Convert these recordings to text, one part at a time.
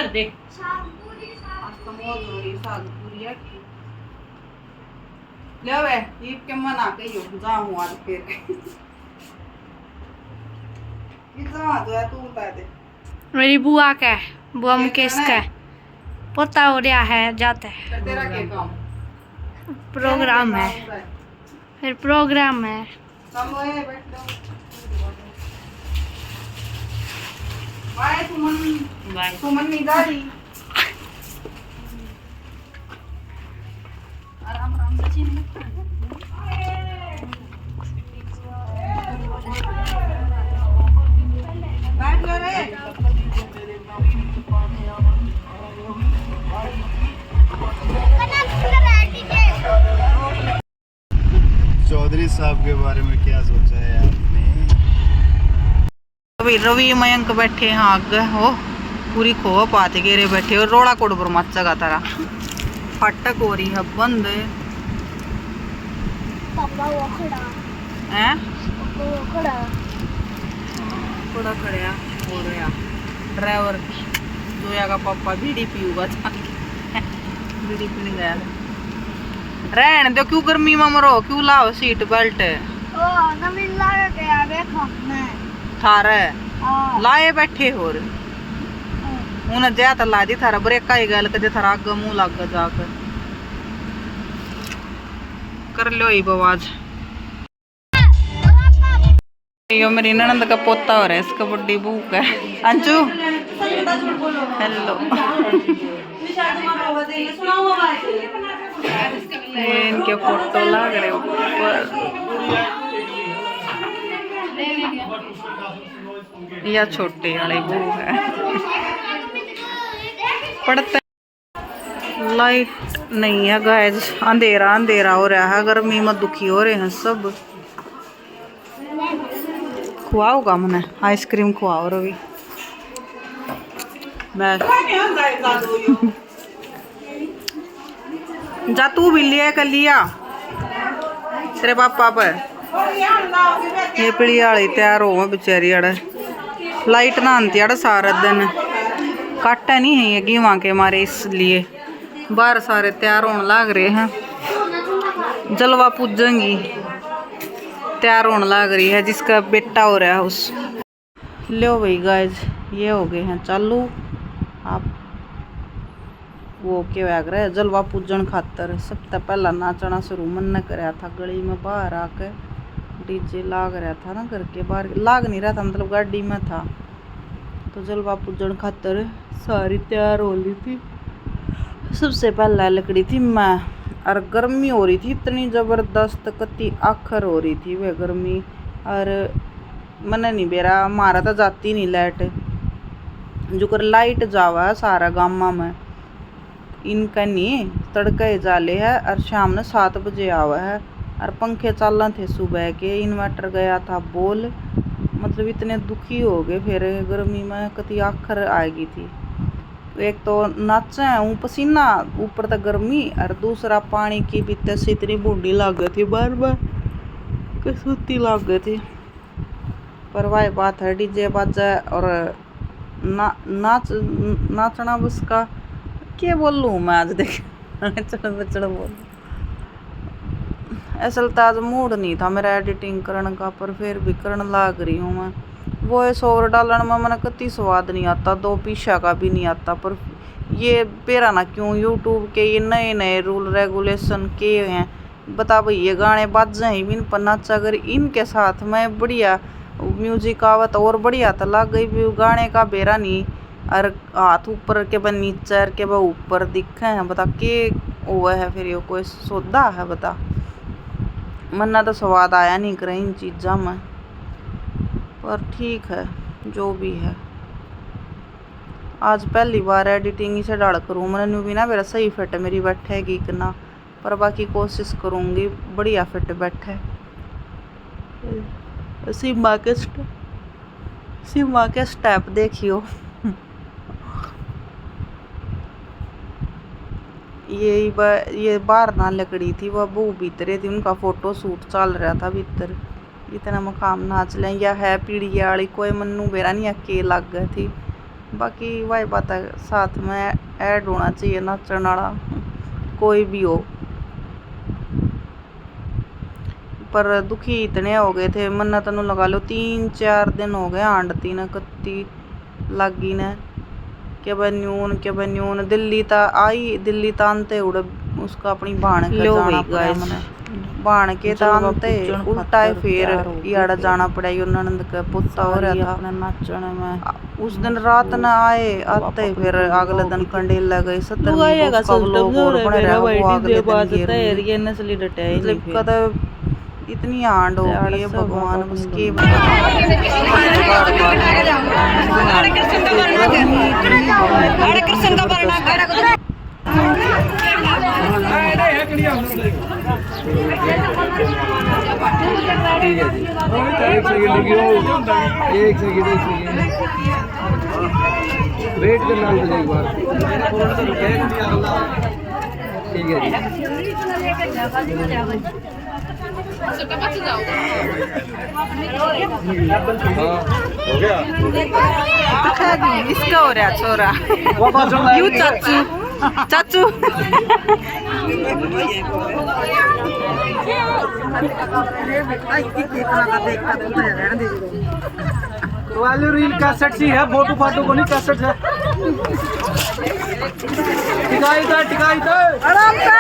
दे ले वे ये के मना के यो जाऊं आज फिर कितना जो है तू बता दे। मेरी बुआ का है, बुआ मुकेश का है। पता हो रहा है, जाते हैं। तेरा क्या काम प्रोग्राम है, फिर प्रोग्राम है। काम है बैठ जाओ बाय सुमन निगारी आराम आराम से चीन बैठ जा रे चौधरी साहब के बारे में क्या सोचा है आपने? अभी रवि मयंक बैठे हैं आगे हो पूरी खोवा पाते घेरे बैठे और रोड़ा कोड पर मचा तारा फाटक हो रही है बंद हैं थोड़ा खड़िया हो रहा ड्राइवर जोया का पापा बीड़ी पीऊगा बीड़ी पीने गया रहने दो क्यों गर्मी में मरो क्यों लाओ सीट बेल्ट थारे लाए बैठे होर उन्हें जा तो ला दी थारा ब्रेक ही गल कदे थारा आगे मुंह लग जाकर कर लो ही बवाज यो मेरी ननंद का पोता हो रहा है इसका बड़ी बूक है अंशु हेलो इनके फोटो लग रहे ऊपर या छोटे वाले वो है पड़ता लाइट नहीं है गाइस अंधेरा अंधेरा हो रहा है गर्मी में दुखी हो रहे हैं सब खुआओगा मैंने आइसक्रीम खुआओ रवि मैं जा तू भी लिया कर लिया तेरे पापा पर ये पीड़ी वाली तैयार हो बेचारी अड़ लाइट ना आती अड़ सारा दिन काटा नहीं है ये गेहूं के मारे इसलिए बाहर सारे तैयार होने लग रहे हैं जलवा पूजेंगी तैयार होने लग रही है जिसका बेटा हो रहा है उस लो भाई गाइज ये हो गए हैं चालू आप वो क्या लग रहा है जलवा पूजन खातर सबसे पहला नाचना शुरू मन ने कराया था गली में बाहर आकर डीजे लाग रहा था ना घर के बाहर लाग नहीं रहा था मतलब गाड़ी में था तो जलवा पूजन खातर सारी तैयार हो रही थी सबसे पहला लकड़ी थी मैं और गर्मी हो रही थी इतनी ज़बरदस्त कति आखर हो रही थी वह गर्मी और मैंने नहीं बेरा हमारा तो जाती नहीं लाइट जो कर लाइट जावा है सारा गामा में इनका नहीं तड़के जाले है और शाम ने 7 बजे आवा है और पंखे चल थे सुबह के इन्वर्टर गया था बोल मतलब इतने दुखी हो गए फिर गर्मी में कति आखर आएगी थी एक तो नाचे हूँ पसीना ऊपर तक गर्मी और दूसरा पानी की पीते से इतनी बूढ़ी लग गई थी बार बार कसुती लग गई थी पर वही बात है डीजे बाजा और नाचना बस का क्या बोल लूँ मैं आज देख चढ़ बचड़ बोल असल तो आज मूड नहीं था मेरा एडिटिंग करने का पर फिर भी करने लग रही हूँ मैं वॉइस ओवर डालने में मैंने कति स्वाद नहीं आता 2 पैसा का भी नहीं आता पर ये पेरा ना क्यों यूट्यूब के ये नए नए रूल रेगुलेशन के हैं बता भाई ये गाने बाज जाए इन पर नाचा अगर इनके साथ मैं बढ़िया म्यूजिक आवत और बढ़िया तो लग गई भी गाने का बेरा नहीं और हाथ ऊपर के बन नीचे के वह ऊपर दिखे हैं बता के हुआ है फिर ये कोई सौदा है बता मन्ना तो स्वाद आया नहीं करे इन चीज़ों में पर ठीक है जो भी है आज पहली बार एडिटिंग इसे डाल करूँ मैंने भी ना मेरा सही फिट मेरी बैठेगी कि ना पर बाकी कोशिश करूँगी बढ़िया फिट बैठे सीमा के स्टेप देखियो ये बाहर ना लकड़ी थी वह वो भीतरे थी उनका फोटो शूट चल रहा था भीतर इतना मकाम नाच लें या है पीढ़ी वाली कोई मन्नू बेरा नहीं अके लग गई थी बाकी वही बात है, साथ में ऐड होना चाहिए नाचने वाला, कोई भी हो। पर दुखी इतने हो गए थे, मन्नत नु लगा लो 3-4 दिन हो गए आंडती ने कत्ती लागी ने के बन्यून दिल्ली ता आई, दिल्ली तानते उड़ उसका अपनी भाण के जाना पड़ा मने, भाण के तानते उल्टा है फिर याड़ा जाना पड़ा। यो ननंद का पुत्ता हो रहा था अपने नाचने में। उस दिन रात न आए, आते फिर अगले दिन कंडीला गए 70 लोग और बने रहे वो अगले दिन नस्ली डटे कद इतनी आंड हो गई है भगवान उसके। एक सेकंड वेट करना एक बार। ठीक है जी। इसका हो रहा छोरा यू चाचू चाचू वाली रील कैसेट सी है, फोटो फाटो को नहीं कैसेट है। टिकाई था आराम से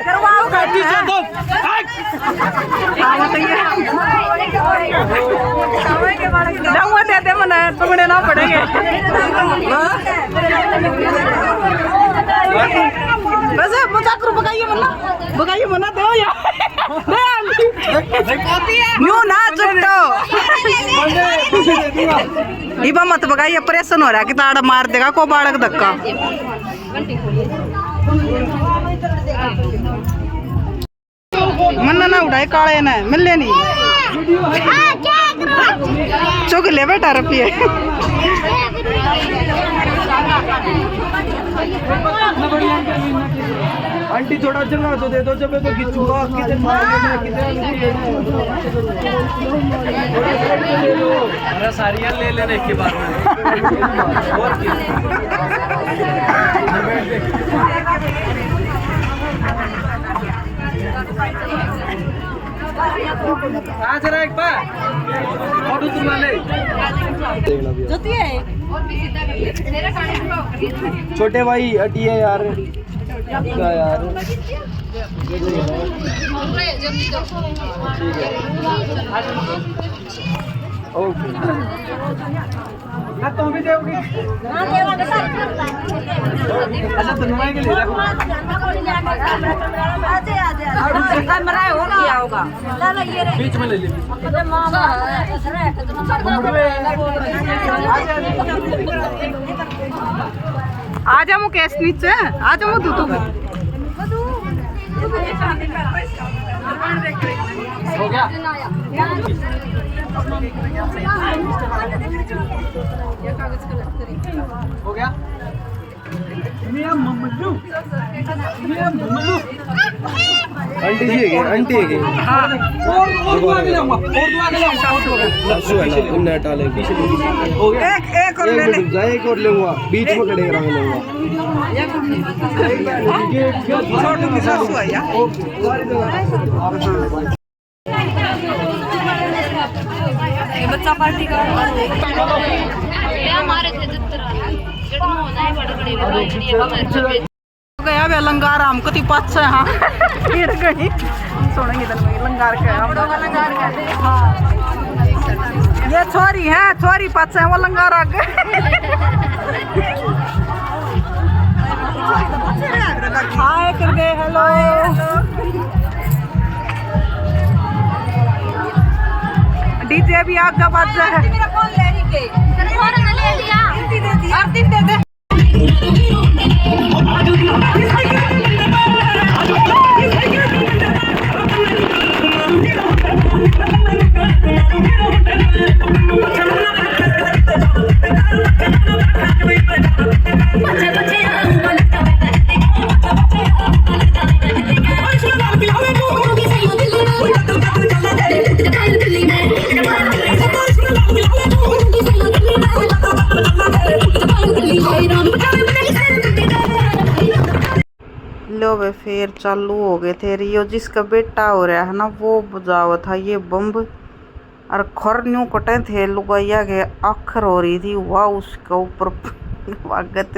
करवाओ बैठी से दो जाऊंगा देते मना टुकड़े ना पड़ेंगे। बस 50 रुपये बगाइए मना दो यार न्यू ना चुटो इबा मत बगाइए, ऑपरेशन हो रहा है कि ताड़ा मार देगा को बाड़क धक्का। मन्ना ना उड़ाए काले ना मिले नहीं चुग ले बेटा रुपये। आंटी थोड़ा जगह तो दे दो, जब तो खींचूंगा कितने मार अरे सारियां ले लेने के बाद और आ जरा एक बार फोटो तुला ले छोटे भाई हटी है यार क्या यार। ओके तो भी देओगे अच्छा धन्यवाद के लिए कैमरा हो गया होगा बीच में ले ले आ जा मुकेश नीचे आ जा मधु तू हो गया हो गया मियां मम्मू आंटी जी है आंटी है हां और दुआ के लाऊंगा और दुआ के लाऊंगा उन्हें डाले हो गया एक और ले ले जाए एक और लूंगा बीच में खड़े रंग लूंगा छोटू की सासू है यार बच्चा पार्टी का हमारे थे गया वे लंगार हमको ती पास है। हाँ फिर गई सुनेंगे तन में लंगार के हम लंगार कहते हैं। हाँ ये छोरी है, छोरी पास है वो लंगार आ गए। हाय कर गए हेलो डीजे भी आग का बात है। मेरा फोन ले रही के फोन ले लिया आरती दे दे We'll be right back. लो वे फिर चालू हो गए थे। रियो जिसका बेटा हो रहा है ना वो बजावा था ये बम्ब, और खर न्यू कटे थे लुगाइया के आखर हो रही थी। वाह उसका ऊपर स्वागत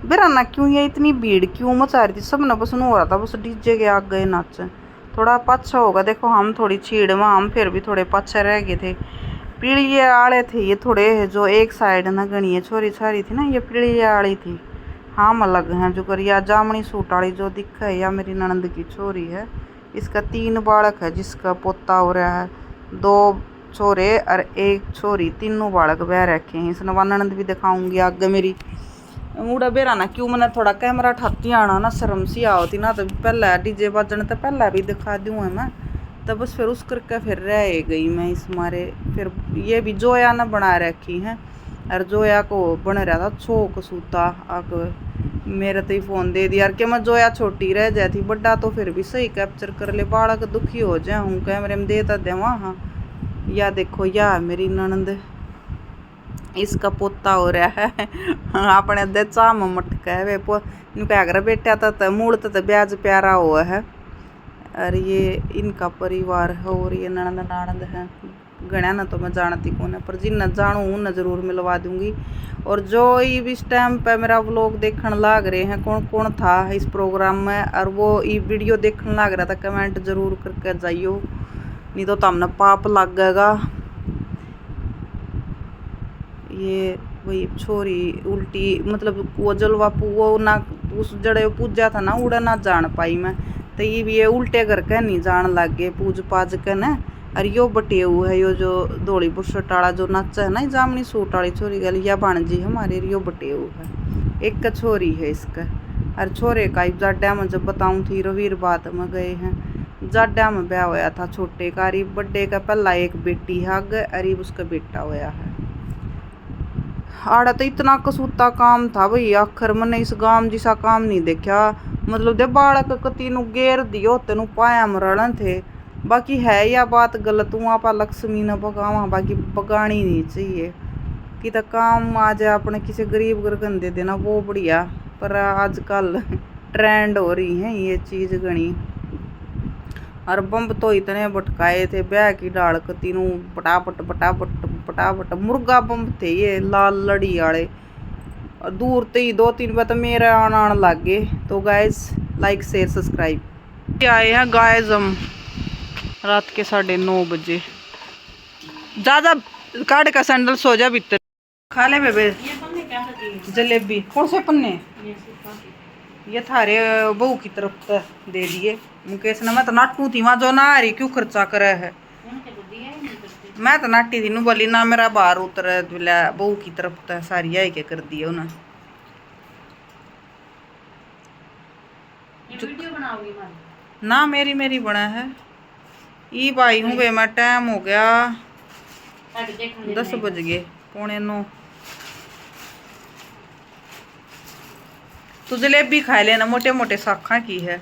बेरा ना क्यों ये इतनी भीड़ क्यों मचा रही थी, सब ना बस हो रहा था बस डीजे के आग गए नाच। थोड़ा पाछा होगा देखो हम थोड़ी छीड़ में हम फिर भी थोड़े पाछा रह गए थे। पीढ़ी आले थे ये थोड़े जो एक साइड ना गणिए छोरी छारी थी ना ये पीढ़ी आली थी। हम अलग हैं जो करिया जामनी सूट वाली जो दिखा है या मेरी ननंद की छोरी है। इसका 3 बालक है, जिसका पोता हो रहा है 2 छोरे और 1 छोरी, तीनों बालक बह रखे हैं। इस ननंद भी दिखाऊंगी आगे मेरी मुड़ा बेरा ना क्यों मैंने थोड़ा कैमरा ठाती आना ना शर्म सी आवती ना, तो पहला डीजे बजने तो पहला भी दिखा दूँ है मैं, तो बस फिर उस करके फिर रह गई मैं इस मारे। फिर ये भी जोया ना बना रखी है, और जोया को बन रहा था छोक सूता आक मेरे तो ही फ़ोन दे दिया कि मैं जोया छोटी रह जाती, बड़ा तो फिर भी सही कैप्चर कर ले, बालक दुखी हो जाए हूँ कैमरे में देता दे वहाँ। या देखो या मेरी ननंद इसका पोता हो रहा है अपने दे चाम मटका है वे क्या कर बेटा तो मूड तो ब्याज प्यारा हुआ है। और ये इनका परिवार है और ये ननंद नानंद है गणा ना तो मैं जानती कौन है, पर जिन जानू उन जरूर मिलवा दूंगी। और जो इस टाइम पे मेरा व्लॉग देखने लाग रहे हैं कौन कौन था इस प्रोग्राम में और वो ये वीडियो देखने लाग रहा था कमेंट जरूर करके जाइयो, नहीं तो तमने पाप लगेगा। ये वही छोरी उल्टी मतलब वो जलवा वो ना उस जड़े पूजा था ना उड़ा ना जान पाई मैं, तो ये भी ये उल्टे करके नहीं जान लग गए पूज पाज के ना। और यो बटेऊ है यो जो धोली बुशट वाला जो नच है ना जामनी सूट वाली छोरी गल या भाणजी हमारे यो बटेऊ है, एक का छोरी है इसका। और छोरे का जाड्या में जब बताऊँ थी रवीर बात में गए हैं जाड्या में ब्याह होया था छोटे का, बड्डे का पहला एक बेटी है आगे अरीब उसका बेटा होया है। आड़ा तो इतना कसूता काम था भाई आखिर मैंने इस गांव जिसा काम नहीं देखा, मतलब दे बालक कती नु गेर दियो तेन पाया मरण थे। बाकी है या बात गलत हूँ आप लक्ष्मी न बगावा, बाकी बगानी नहीं चाहिए कि तो काम आ जाए अपने किसी गरीब गरगन दे देना वो बढ़िया, पर आजकल ट्रेंड हो रही है ये चीज़ गणी। और बम्ब तो इतने भटकाए थे ब्याह की डाल कतीनू पटापट पटापट पटापट मुर्गा बम्ब थे ये लाल लड़ी वाले, और दूर ते ही 2-3 बार तो मेरे आने लग गए। तो गाइस लाइक शेयर सब्सक्राइब आए हैं गाइस हम रात के 9:30 बजे। जा काट का सैंडल सो जा भीतर खा ले बेबे जलेबी कौन से पन्ने ये थारे बहू की तरफ दे दिए मुकेश ने, मैं तो नाटू थी वहाँ जो ना आ रही क्यों खर्चा करे है, मैं तो नाटी थी नू बोली ना मेरा बाहर उतर बहू की तरफ तो सारी आई के कर दिए उन्हें। ना मेरी बना है ई भाई हूँ वे मैं टाइम हो गया 10 बज गए 8:45। तू जलेबी खा लेना मोटे मोटे साखा की है।